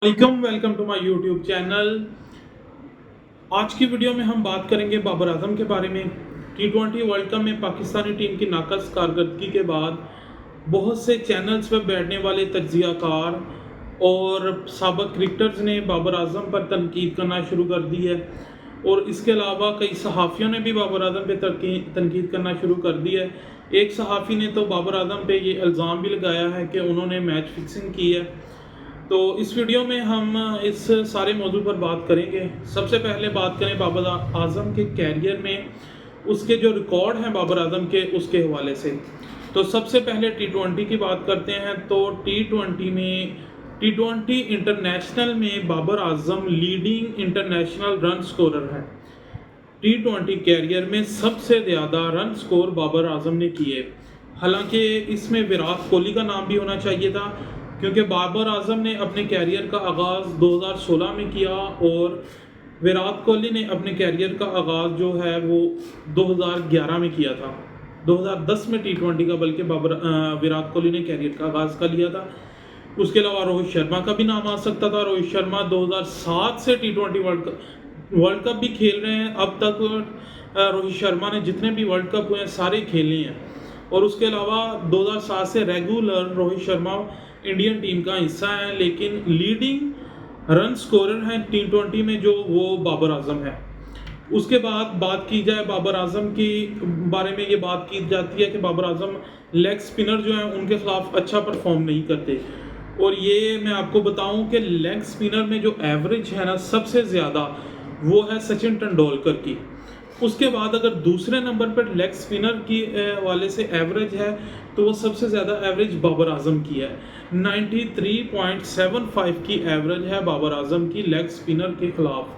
Welcome to my YouTube channel. आज की video में हम बात करेंगे बाबर आजम के बारे में। टी20 वर्ल्ड कप में पाकिस्तानी टीम की नाकस कारकर्दगी के बाद बहुत से चैनल्स पर बैठने वाले तज्जियाकार और साबिक क्रिकेटर्स ने बाबर आजम पर तनकीद करना शुरू कर दी है, और इसके अलावा कई सहाफ़ियों ने भी बाबर आजम पे तनकीद करना शुरू कर दी है। एक सहाफ़ी ने तो बाबर आजम पे ये इल्ज़ाम भी लगाया है कि उन्होंने मैच फिक्सिंग की है। तो इस वीडियो में हम इस सारे मौजू पर बात करेंगे। सबसे पहले बात करें बाबर आजम के कैरियर में उसके जो रिकॉर्ड हैं बाबर आजम के, उसके हवाले से। तो सबसे पहले टी20 की बात करते हैं। तो टी20 इंटरनेशनल में Babar Azam leading international run scorer है। टी20 कैरियर में सबसे ज़्यादा रन स्कोर बाबर आजम ने किए। हालांकि इसमें विराट कोहली का नाम भी होना चाहिए था, क्योंकि बाबर आजम ने अपने कैरियर का आगाज़ 2016 में किया और विराट कोहली ने अपने कैरियर का आगाज़ जो है वो 2011 में किया था। 2010 में टी20 का बल्कि विराट कोहली ने कैरियर का आगाज़ कर लिया था। उसके अलावा रोहित शर्मा का भी नाम आ सकता था। रोहित शर्मा 2007 से टी20 वर्ल्ड कप भी खेल रहे हैं। अब तक रोहित शर्मा ने जितने भी वर्ल्ड कप हुए हैं सारे खेले हैं, और उसके अलावा 2007 से regular Rohit Sharma Indian team का हिस्सा है, लेकिन लीडिंग रन स्कोरर हैं टी20 में जो वो बाबर आजम है। उसके बाद बात की जाए बाबर आजम की बारे में, ये बात की जाती है कि बाबर आजम लेग स्पिनर जो हैं उनके खिलाफ अच्छा परफॉर्म नहीं करते, और ये मैं आपको बताऊं कि लेग स्पिनर में जो एवरेज है ना सबसे ज़्यादा वो है सचिन तेंदुलकर की। उसके बाद अगर दूसरे नंबर पर लेग स्पिनर की वाले से एवरेज है तो वो सबसे ज़्यादा एवरेज बाबर आजम की है। 93.75 की एवरेज है बाबर आजम की लेग स्पिनर के खिलाफ।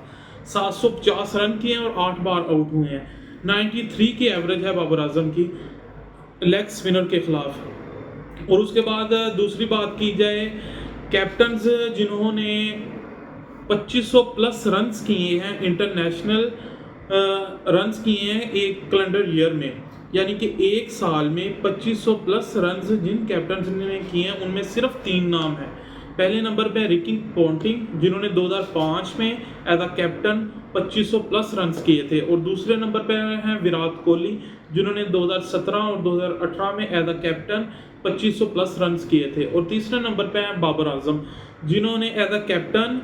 750 रन किए हैं और 8 बार आउट हुए हैं। 93 की एवरेज है बाबर आजम की लेग स्पिनर के खिलाफ। और उसके बाद दूसरी बात की जाए कैप्टन्स जिन्होंने 2500 प्लस रन्स किए हैं, इंटरनेशनल रन्स किए हैं एक कैलेंडर ईयर में, यानी कि एक साल में 2500 प्लस रन्स जिन कैप्टन्स ने किए हैं उनमें सिर्फ 3 नाम हैं। पहले नंबर पे रिकी पॉन्टिंग जिन्होंने 2005 में as a captain 2500 plus runs किए थे, और दूसरे नंबर पे हैं विराट कोहली जिन्होंने 2017 और 2018 में as a captain 2500 plus runs किए थे, और तीसरे नंबर पे हैं बाबर आजम जिन्होंने एज अ कैप्टन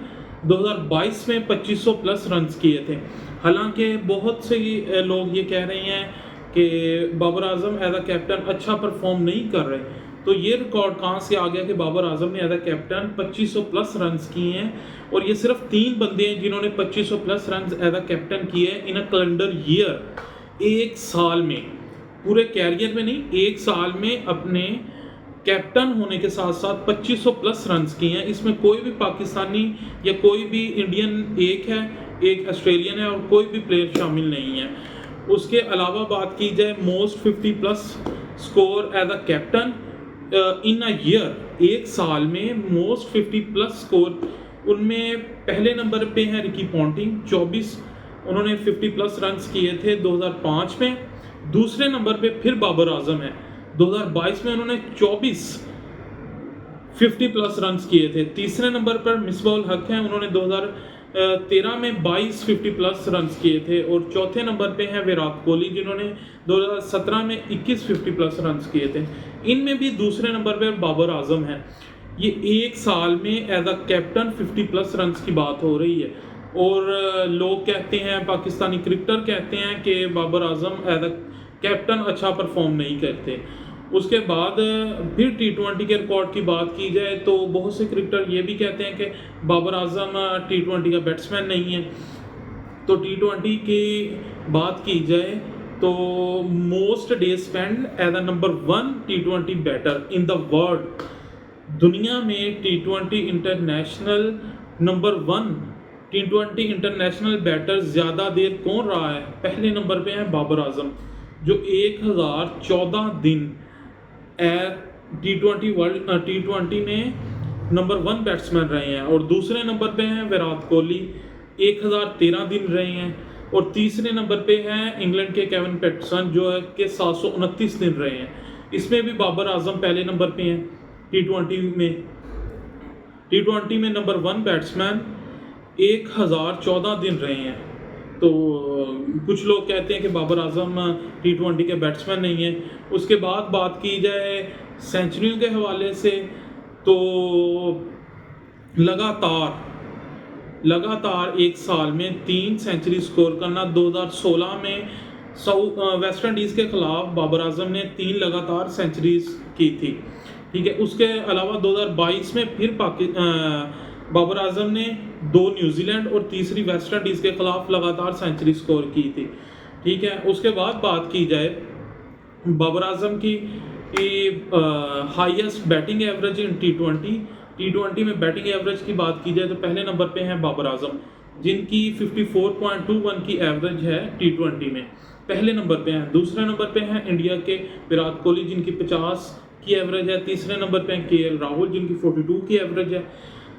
2022 में 2500 प्लस रन्स किए थे। हालांकि बहुत से लोग ये कह रहे हैं कि बाबर आजम एज अ कैप्टन अच्छा परफॉर्म नहीं कर रहे, तो ये रिकॉर्ड कहाँ से आ गया कि बाबर आजम ने as a captain 2500 plus runs किए हैं, और ये सिर्फ 3 बंदे हैं जिन्होंने 2500 plus runs as a captain किए हैं इन अ कैलेंडर ईयर। एक साल में, पूरे कैरियर में नहीं, एक साल में अपने कैप्टन होने के साथ साथ 2500 प्लस रन्स किए हैं। इसमें कोई भी पाकिस्तानी या कोई भी इंडियन एक है, एक ऑस्ट्रेलियन है, और कोई भी प्लेयर शामिल नहीं है। उसके अलावा बात की जाए most 50 plus score as a captain in a year, एक साल में मोस्ट 50 प्लस स्कोर, उनमें पहले नंबर पे है रिकी पॉन्टिंग 24, उन्होंने 50 प्लस रन्स किए थे 2005 में। दूसरे नंबर पे फिर बाबर आजम है, 2022 में उन्होंने 24 50 प्लस रन्स किए थे। तीसरे नंबर पर मिसबाउल हक हैं, उन्होंने 2013 में 22 50 प्लस रन्स किए थे, और चौथे नंबर पे हैं विराट कोहली जिन्होंने 2017 में 21 50 प्लस रन्स किए थे। इनमें भी दूसरे नंबर पर बाबर आजम है। ये एक साल में as a captain 50 plus runs की बात हो रही है, और लोग कहते हैं, पाकिस्तानी क्रिकेटर कहते हैं कि बाबर आजम एज अ कैप्टन अच्छा परफॉर्म नहीं करते। उसके बाद फिर टी20 के रिकॉर्ड की बात की जाए तो बहुत से क्रिकेटर ये भी कहते हैं कि बाबर आजम टी20 का बैट्समैन नहीं है। तो टी20 की बात की जाए तो most day spend as a number 1 टी20 बैटर इन द वर्ल्ड, दुनिया में टी20 इंटरनेशनल नंबर 1 टी20 इंटरनेशनल बैटर ज़्यादा देर कौन रहा है? पहले नंबर पे है बाबर आजम जो 1014 दिन टी20 में नंबर 1 बैट्समैन रहे हैं, और दूसरे नंबर पे हैं विराट कोहली 1013 दिन रहे हैं, और तीसरे नंबर पे हैं इंग्लैंड के केविन पैटरसन जो है कि 729 दिन रहे हैं। इसमें भी बाबर आजम पहले नंबर पे हैं टी20 में। T20 में नंबर 1 बैट्समैन 1014 दिन रहे हैं। तो कुछ लोग कहते हैं कि बाबर आजम T20 के बैट्समैन नहीं हैं। उसके बाद बात की जाए सेंचुरियों के हवाले से, तो लगातार एक साल में 3 सेंचुरी स्कोर करना। 2016 में वेस्ट इंडीज़ के खिलाफ बाबर आजम ने 3 लगातार सेंचुरीज की थी, ठीक है। उसके अलावा 2022 में फिर बाबर आजम ने 2 न्यूजीलैंड और तीसरी वेस्ट इंडीज़ के खिलाफ लगातार सेंचुरी स्कोर की थी, ठीक है। उसके बाद बात की जाए बाबर आजम की highest batting average in T20 में बैटिंग एवरेज की बात की जाए तो पहले नंबर पे हैं बाबर आजम, जिनकी 54.21 की एवरेज है T20 में, पहले नंबर पे हैं। दूसरे नंबर पे हैं इंडिया के विराट कोहली, जिनकी 50 की एवरेज है। तीसरे नंबर पे हैं KL राहुल, जिनकी 42 की एवरेज है।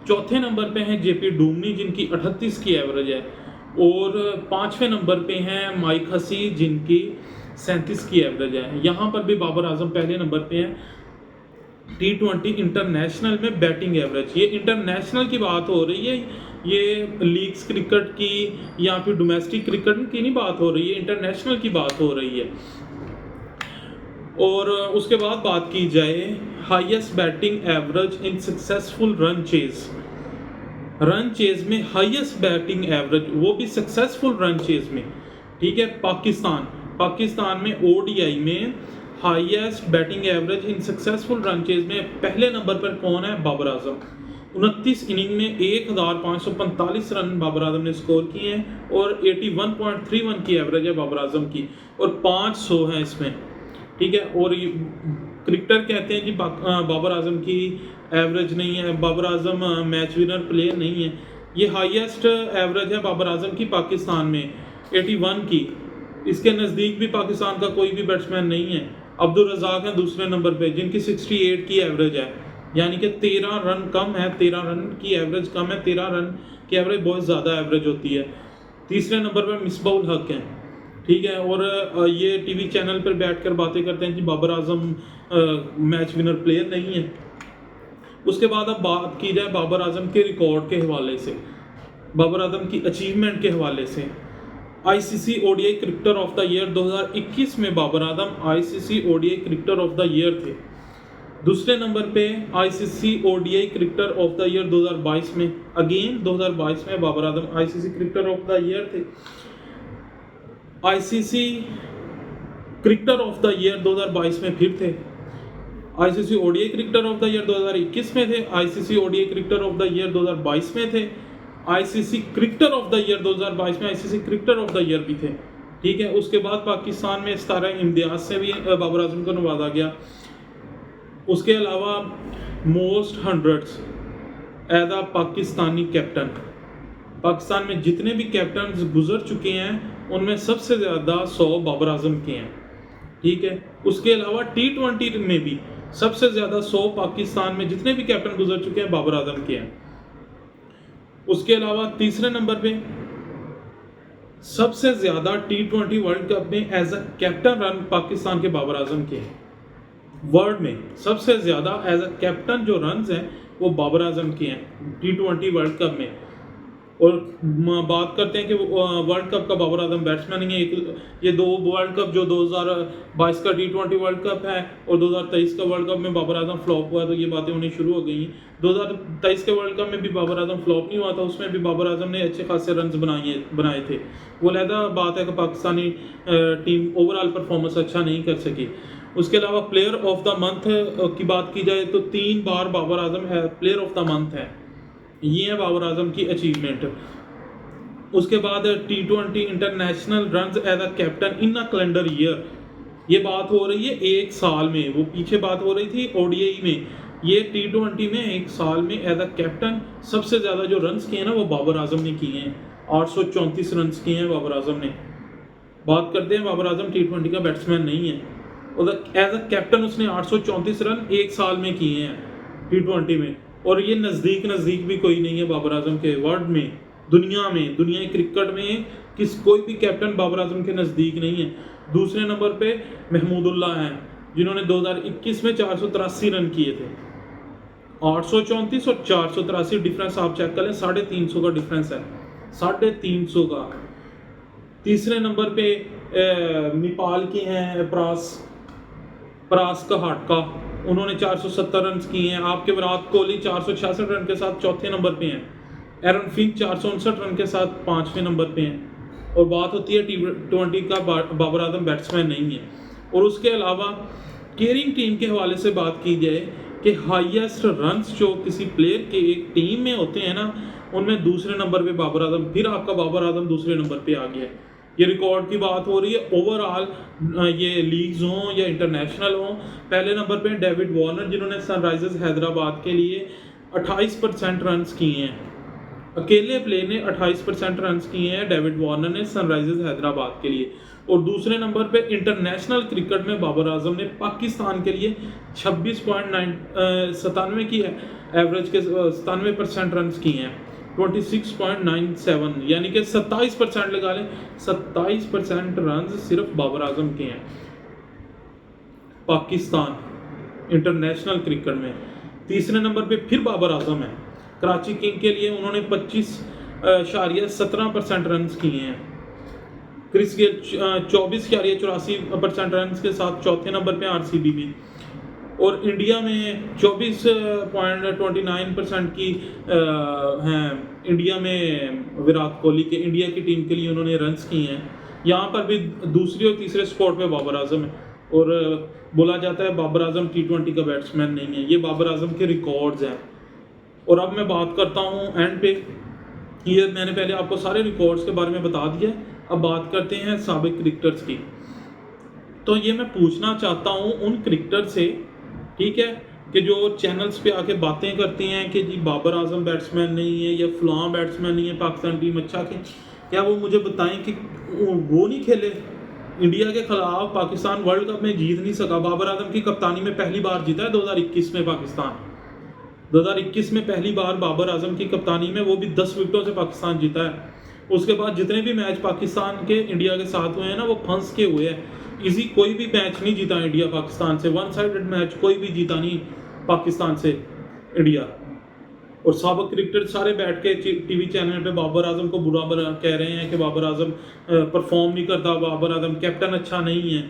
चौथे नंबर पे हैं JP डूमनी, जिनकी 38 की एवरेज है। और 5वें नंबर पे हैं माइक हसी, जिनकी 37 की एवरेज है। यहाँ पर भी बाबर आजम पहले नंबर पे हैं। T20 इंटरनेशनल में बैटिंग एवरेज, ये इंटरनेशनल की बात हो रही है, ये लीग्स क्रिकेट की या फिर डोमेस्टिक क्रिकेट की नहीं बात हो रही है, इंटरनेशनल की बात हो रही है। और उसके बाद बात की जाए highest batting average in successful run chase में हाईएस्ट बैटिंग एवरेज, वो भी सक्सेसफुल रन चेज में, ठीक है। पाकिस्तान में ODI में highest batting average in successful run chase में पहले नंबर पर कौन है? बाबर आजम। 29 इनिंग में 1545 रन बाबर आजम ने स्कोर किए हैं और 81.31 की एवरेज है बाबर आजम की, और 500 है इसमें, ठीक है। और क्रिकेटर कहते हैं कि बाबर आजम की एवरेज नहीं है, Babar Azam match winner player नहीं है। ये हाईएस्ट एवरेज है बाबर आजम की पाकिस्तान में 81 की। इसके नज़दीक भी पाकिस्तान का कोई भी बैट्समैन नहीं है। अब्दुल रज़ाक हैं दूसरे नंबर पे, जिनकी 68 की एवरेज है, यानी कि 13 रन कम है, 13 रन की एवरेज कम है। 13 रन की एवरेज बहुत ज़्यादा एवरेज होती है। तीसरे नंबर पर मिसबाउल हक हैं, ठीक है। और ये टीवी चैनल पर बैठकर बातें करते हैं कि बाबर आजम मैच विनर प्लेयर नहीं है। उसके बाद अब बात की जाए बाबर आजम के रिकॉर्ड के हवाले से, बाबर आजम की अचीवमेंट के हवाले से। ICC ODI cricketer of the year 2021 में Babar Azam ICC ODI cricketer of the year थे। दूसरे नंबर पे ICC ODI cricketer of the year 2022 में, अगेन 2022 में Babar Azam ICC cricketer of the year थे। ICC cricketer of the year 2022 में फिर थे। ICC ODI cricketer of the year 2021 में थे। ICC ODI cricketer of the year 2022 में थे। ICC cricketer of the year 2022 में ICC cricketer of the year भी थे, ठीक है। उसके बाद पाकिस्तान में सितारा इम्तियाज से भी बाबर आजम को नवाजा गया। उसके अलावा most hundreds as a Pakistani captain, Pakistan में जितने भी कैप्टन गुजर चुके हैं उनमें सबसे ज़्यादा 100 बाबर आजम के हैं, ठीक है। उसके अलावा T20 में भी सबसे ज़्यादा 100 पाकिस्तान में जितने भी कैप्टन गुजर चुके हैं बाबर आजम के हैं। उसके अलावा तीसरे नंबर पे सबसे ज़्यादा T20 वर्ल्ड कप में as a captain run Pakistan के बाबर आजम के हैं। वर्ल्ड में सबसे ज़्यादा एज अ कैप्टन जो रन्स हैं वो बाबर आजम के हैं T20 वर्ल्ड कप में। और बात करते हैं कि वर्ल्ड कप का बाबर आजम बैट्समैन ही है। ये 2 वर्ल्ड कप, जो 2022 का T20 वर्ल्ड कप है और 2023 का वर्ल्ड कप में बाबर आजम फ्लॉप हुआ, तो ये बातें होनी शुरू हो गई। 2023 के वर्ल्ड कप में भी बाबर आजम फ्लॉप नहीं हुआ था, उसमें भी बाबर आजम ने अच्छे खासे रन्स बनाए थे। वो अलहदा बात है कि पाकिस्तानी टीम ओवरऑल परफॉर्मेंस अच्छा नहीं कर सकी। उसके अलावा प्लेयर ऑफ द मंथ की बात की जाए तो 3 बार बाबर आजम है प्लेयर ऑफ द मंथ है। ये है बाबर आजम की अचीवमेंट। उसके बाद T20 international runs as a captain in a calendar year, ये बात हो रही है एक साल में। वो पीछे बात हो रही थी ODI में, ये T20 में एक साल में एज अ कैप्टन सबसे ज़्यादा जो रन्स किए हैं ना वो बाबर आजम ने किए हैं। 834 रन्स किए हैं बाबर आजम ने। बात करते हैं बाबर आजम T20 का बैट्समैन नहीं है, और एज अ कैप्टन उसने 834 रन एक साल में किए हैं T20 में। और ये नज़दीक भी कोई नहीं है बाबर आजम के वर्ल्ड में, दुनिया क्रिकेट में कोई भी कैप्टन बाबर आजम के नज़दीक नहीं है। दूसरे नंबर पे महमूदुल्लाह हैं, जिन्होंने 2021 में 483 रन किए थे। 834 और 483 डिफरेंस आप चेक कर लें, 350 का डिफरेंस है, 350 का। तीसरे नंबर पे नेपाल के हैं परास कहाटका, उन्होंने 470 रन किए हैं। आपके विराट कोहली 466 रन के साथ चौथे नंबर पे हैं। एरन फिंच 459 रन के साथ 5वें नंबर पे हैं। और बात होती है T20 का, बाबर आजम बैट्समैन नहीं है। और उसके अलावा केयरिंग टीम के हवाले से बात की जाए कि हाईएस्ट रन्स जो किसी प्लेयर के एक टीम में होते हैं ना, उनमें दूसरे नंबर पे बाबर आजम, फिर आपका बाबर आजम दूसरे नंबर पे आ गया है। ये रिकॉर्ड की बात हो रही है ओवरऑल, ये लीग्स हों या इंटरनेशनल हों। पहले नंबर पे डेविड वार्नर, जिन्होंने सनराइजर्स हैदराबाद के लिए 28% रन्स किए हैं। अकेले प्लेयर ने 28% रन्स किए हैं डेविड वार्नर ने सनराइजर्स हैदराबाद के लिए। और दूसरे नंबर पे इंटरनेशनल क्रिकेट में बाबर आजम ने पाकिस्तान के लिए 96.97 की है एवरेज के 97% रन्स किए हैं, 26.97, यानी कि 27% लगा लें, 27% रन्स सिर्फ बाबर आजम के हैं पाकिस्तान इंटरनेशनल क्रिकेट में। तीसरे नंबर पे फिर बाबर आजम है कराची किंग के लिए, उन्होंने 25.17% रन्स किए हैं। क्रिस गेल 24.84% रन्स के साथ चौथे नंबर पे आरसीबी में। और इंडिया में 24.29% की हैं इंडिया में विराट कोहली के, इंडिया की टीम के लिए उन्होंने रन्स किए हैं। यहाँ पर भी दूसरी और तीसरे स्पॉट पे बाबर आजम है। और बोला जाता है बाबर आजम T20 का बैट्समैन नहीं है, ये बाबर आजम के रिकॉर्ड्स हैं। और अब मैं बात करता हूँ एंड पे, ये मैंने पहले आपको सारे रिकॉर्ड्स के बारे में बता दिया, अब बात करते हैं साबिक क्रिकेटर्स की। तो ये मैं पूछना चाहता हूँ उन क्रिकेटर से, ठीक है, कि जो चैनल्स पे आके बातें करते हैं कि जी बाबर आजम बैट्समैन नहीं है या फलां बैट्समैन नहीं है, पाकिस्तान टीम अच्छा खेल, क्या वो मुझे बताएं कि वो नहीं खेले इंडिया के खिलाफ? पाकिस्तान वर्ल्ड कप में जीत नहीं सका। बाबर आजम की कप्तानी में पहली बार जीता है 2021 में पाकिस्तान, 2021 में पहली बार बाबर आजम की कप्तानी में, वो भी 10 विकेटों से पाकिस्तान जीता है। उसके बाद जितने भी मैच पाकिस्तान के इंडिया के साथ हुए हैं ना, वो फंस के हुए हैं। इजी कोई भी मैच नहीं जीता इंडिया पाकिस्तान से, वन साइडेड मैच कोई भी जीता नहीं पाकिस्तान से इंडिया। और साबिक क्रिकेटर सारे बैठ के टीवी चैनल पे बाबर आजम को बुरा कह रहे हैं कि बाबर आजम परफॉर्म नहीं करता, बाबर आजम कैप्टन अच्छा नहीं है,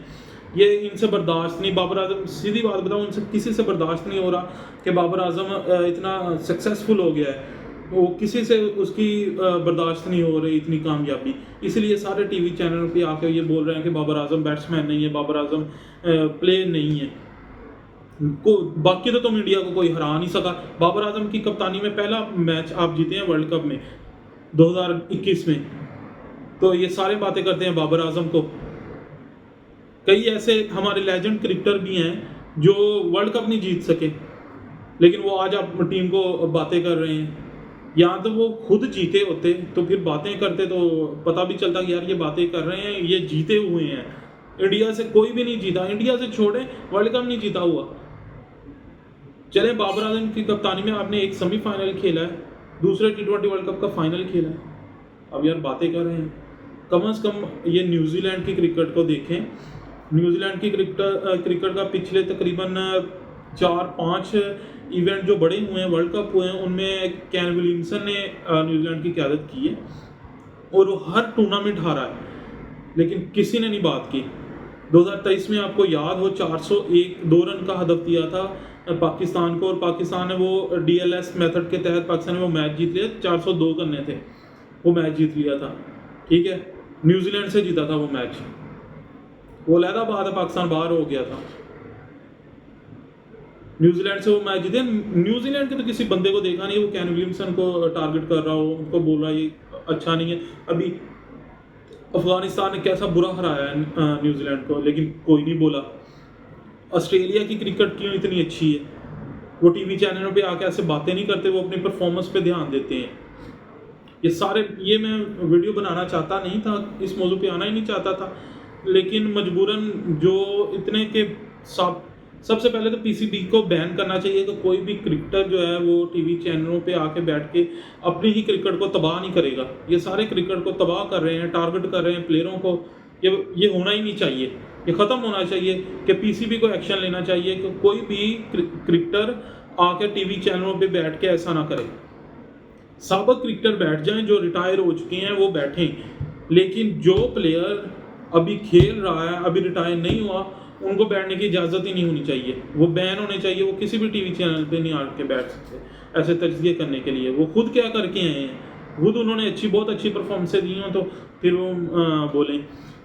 ये इनसे बर्दाश्त नहीं। बाबर आजम, सीधी बात बताऊं, उनसे किसी से बर्दाश्त नहीं हो रहा कि बाबर आजम इतना सक्सेसफुल हो गया है, वो किसी से उसकी बर्दाश्त नहीं हो रही इतनी कामयाबी। इसलिए सारे टीवी चैनल पे आके ये बोल रहे हैं कि बाबर आजम बैट्समैन नहीं है, बाबर आजम प्लेयर नहीं है। बाकी तो तुम इंडिया को कोई हरा नहीं सका। बाबर आजम की कप्तानी में पहला मैच आप जीते हैं वर्ल्ड कप में 2021 में, तो ये सारे बातें करते हैं बाबर आजम को। कई ऐसे हमारे लेजेंड क्रिकेटर भी हैं जो वर्ल्ड कप नहीं जीत सके, लेकिन वो आज आप टीम को बातें कर रहे हैं। या तो वो खुद जीते होते तो फिर बातें करते तो पता भी चलता कि यार ये बातें कर रहे हैं, ये जीते हुए हैं। इंडिया से कोई भी नहीं जीता, इंडिया से छोड़े वर्ल्ड कप नहीं जीता हुआ। चले, बाबर आजम की कप्तानी में आपने एक सेमीफाइनल खेला है, दूसरे T20 वर्ल्ड कप का फाइनल खेला है, अब यार बातें कर रहे हैं। कम से कम ये न्यूजीलैंड की क्रिकेट को देखें। न्यूजीलैंड की क्रिकेट का पिछले तकरीबन 4-5 इवेंट जो बड़े हुए हैं, वर्ल्ड कप हुए हैं, उनमें कैन विलियमसन ने न्यूजीलैंड की क़यादत की है और वो हर टूर्नामेंट हारा है, लेकिन किसी ने नहीं बात की। 2023 में आपको याद हो 401 रन का हदफ दिया था पाकिस्तान को, और पाकिस्तान ने वो DLS मेथड के तहत पाकिस्तान ने वो मैच जीत लिया। 402 करने थे, वो मैच जीत लिया था, ठीक है। न्यूजीलैंड से जीता था वो मैच, वो लहदा बात है, पाकिस्तान बाहर हो गया था। न्यूजीलैंड से वो मैच जीते। न्यूजीलैंड के तो किसी बंदे को देखा नहीं वो कैन विलियमसन को टारगेट कर रहा हो, उनको बोल रहा है ये अच्छा नहीं है। अभी अफगानिस्तान ने कैसा बुरा हराया है न्यूजीलैंड को, लेकिन कोई नहीं बोला। ऑस्ट्रेलिया की क्रिकेट क्यों इतनी अच्छी है, वो टीवी चैनलों पे आके ऐसे बातें नहीं करते, वो अपनी परफॉर्मेंस पे ध्यान देते हैं। ये मैं वीडियो बनाना चाहता नहीं था, इस मौजू पे आना ही नहीं चाहता था, लेकिन मजबूरन जो इतने के सबसे पहले तो PCB को बैन करना चाहिए कि कोई भी क्रिकेटर जो है वो टीवी चैनलों पे आके बैठ के अपनी ही क्रिकेट को तबाह नहीं करेगा। ये सारे क्रिकेट को तबाह कर रहे हैं, टारगेट कर रहे हैं प्लेयरों को। ये होना ही नहीं चाहिए, ये ख़त्म होना चाहिए कि PCB को एक्शन लेना चाहिए कि कोई भी क्रिकेटर आकर टीवी चैनलों पे बैठ के ऐसा ना करें। साबिक क्रिकेटर बैठ जाएं, जो रिटायर हो चुके हैं वो बैठें, लेकिन जो प्लेयर अभी खेल रहा है, अभी रिटायर नहीं हुआ, उनको बैठने की इजाज़त ही नहीं होनी चाहिए। वो बैन होने चाहिए, वो किसी भी टीवी चैनल पे नहीं आके बैठ सकते ऐसे तजज़िये करने के लिए। वो खुद क्या करके आए हैं, खुद उन्होंने बहुत अच्छी परफॉर्मेंसें दी हों तो फिर वो बोलें।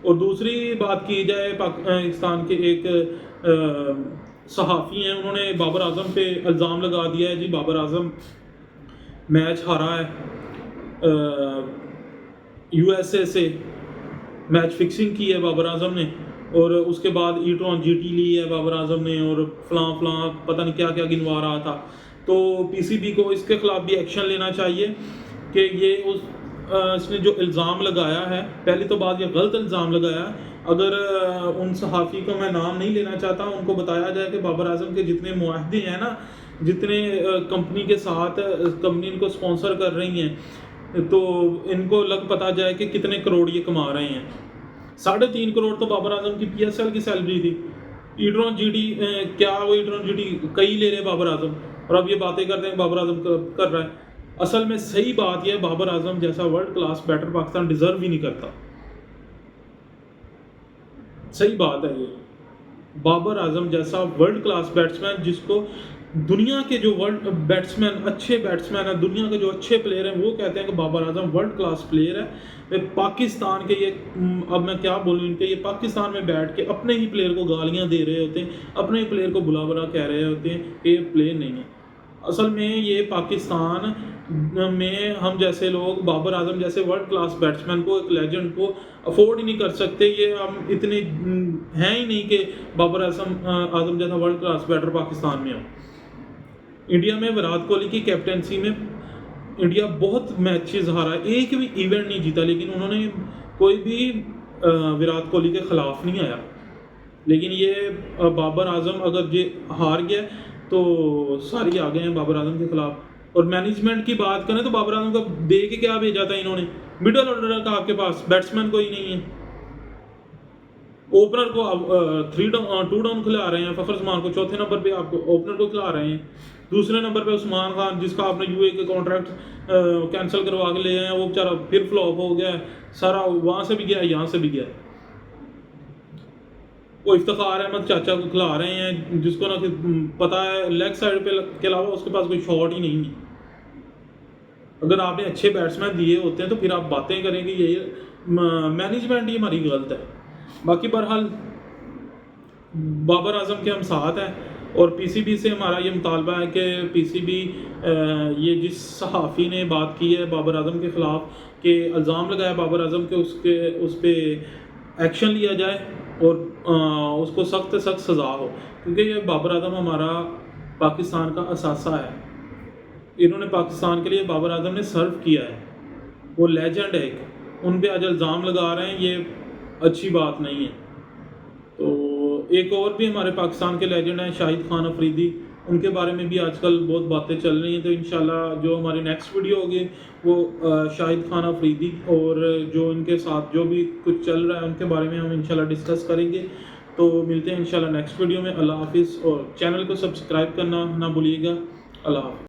और दूसरी बात की जाए, पाकिस्तान के एक सहाफ़ी हैं, उन्होंने बाबर आजम पे इल्ज़ाम लगा दिया है जी बाबर आजम मैच हारा है यूएसए से, मैच फिक्सिंग की है बाबर आजम ने, और उसके बाद ईट्रॉन जीटी ली है बाबर आजम ने, और फलां पता नहीं क्या क्या गिनवा रहा था। तो पीसीबी को इसके ख़िलाफ़ भी एक्शन लेना चाहिए कि ये इसने जो इल्ज़ाम लगाया है, पहली तो बात ये गलत इल्ज़ाम लगाया। अगर उन सहाफ़ी को मैं नाम नहीं लेना चाहता, उनको बताया जाए कि बाबर आजम के जितने मुआहदे हैं ना, जितने कंपनी के साथ कंपनी इनको स्पॉन्सर कर रही हैं, तो इनको पता जाए कि कितने करोड़ ये कमा रहे हैं। 3.5 करोड़ तो बाबर आजम की पीएसएल की सैलरी थी। ईट्रॉन जीटी क्या वो ईट्रॉन जीटी कई ले रहे बाबर आजम, और अब ये बातें करते हैं बाबर आजम कर रहा है। असल में सही बात यह, बाबर आजम जैसा world class batter Pakistan deserve ही नहीं करता। सही बात है ये, बाबर आजम जैसा वर्ल्ड क्लास बैट्समैन, जिसको दुनिया के जो वर्ल्ड बैट्समैन, अच्छे बैट्समैन हैं, दुनिया के जो अच्छे प्लेयर हैं, वो कहते हैं कि बाबर आजम वर्ल्ड क्लास प्लेयर है। वे पाकिस्तान के ये, अब मैं क्या बोलूँ इनके, ये पाकिस्तान में बैठ के अपने ही प्लेयर को गालियाँ दे रहे होते हैं, अपने ही प्लेयर को बुला बुला कह रहे होते हैं कि ये प्लेयर नहीं है। असल में ये पाकिस्तान में हम जैसे लोग बाबर आजम जैसे वर्ल्ड क्लास बैट्समैन को, एक लेजेंड को अफोर्ड ही नहीं कर सकते। ये हम इतने हैं ही नहीं कि बाबर आजम जैसा वर्ल्ड क्लास बैटर पाकिस्तान में हो। इंडिया में विराट कोहली की कैप्टनसी में इंडिया बहुत मैचेस हारा, एक भी इवेंट नहीं जीता, लेकिन उन्होंने कोई भी विराट कोहली के ख़िलाफ़ नहीं आया। लेकिन ये बाबर आजम अगर ये हार गया तो सारी आ गए हैं बाबर आजम के ख़िलाफ़। और मैनेजमेंट की बात करें तो बाबर आजम का दे के क्या भेजा था इन्होंने, मिडल ऑर्डर का आपके पास बैट्समैन कोई नहीं है। ओपनर को आप 2 डाउन खिला रहे हैं, फखर उस्मान को चौथे नंबर पे आपको ओपनर को खिला रहे हैं। दूसरे नंबर पे उस्मान खान, जिसका आपने यूए के कॉन्ट्रैक्ट कैंसिल करवा के ले आए हैं, वो बेचारा फिर फ्लॉप हो गया है सारा, वहाँ से भी गया यहाँ से भी गया। वो इफ्तिखार अहमद चाचा को खिला रहे हैं, जिसको ना पता है लेग साइड पे के अलावा उसके पास कोई शॉट ही नहीं है। अगर आपने अच्छे बैट्समैन दिए होते हैं तो फिर आप बातें करेंगे ये मैनेजमेंट ही हमारी गलत है। बाकी बहरहाल बाबर आजम के हम साथ हैं, और पीसीबी से हमारा ये मुतालबा है कि पीसीबी ये जिस सहाफ़ी ने बात की है बाबर आजम के ख़िलाफ़ कि इल्ज़ाम लगाया बाबर आजम के, उस पर एक्शन लिया जाए और उसको सख्त से सख्त सज़ा हो, क्योंकि ये बाबर आजम हमारा पाकिस्तान का असासा है। इन्होंने पाकिस्तान के लिए बाबर आजम ने सर्व किया है, वो लेजेंड है एक, उन पे आज इल्ज़ाम लगा रहे हैं, ये अच्छी बात नहीं है। तो एक और भी हमारे पाकिस्तान के लेजेंड हैं शाहिद खान अफरीदी, उनके बारे में भी आजकल बहुत बातें चल रही हैं। तो इंशाल्लाह जो हमारी नेक्स्ट वीडियो होगी वो शाहिद खान अफरीदी और जो इनके साथ जो भी कुछ चल रहा है उनके बारे में हम इंशाल्लाह डिस्कस करेंगे। तो मिलते हैं इंशाल्लाह नेक्स्ट वीडियो में। अल्लाह हाफिज़, और चैनल को सब्सक्राइब करना ना भूलिएगा। अल्लाह हाफिज़।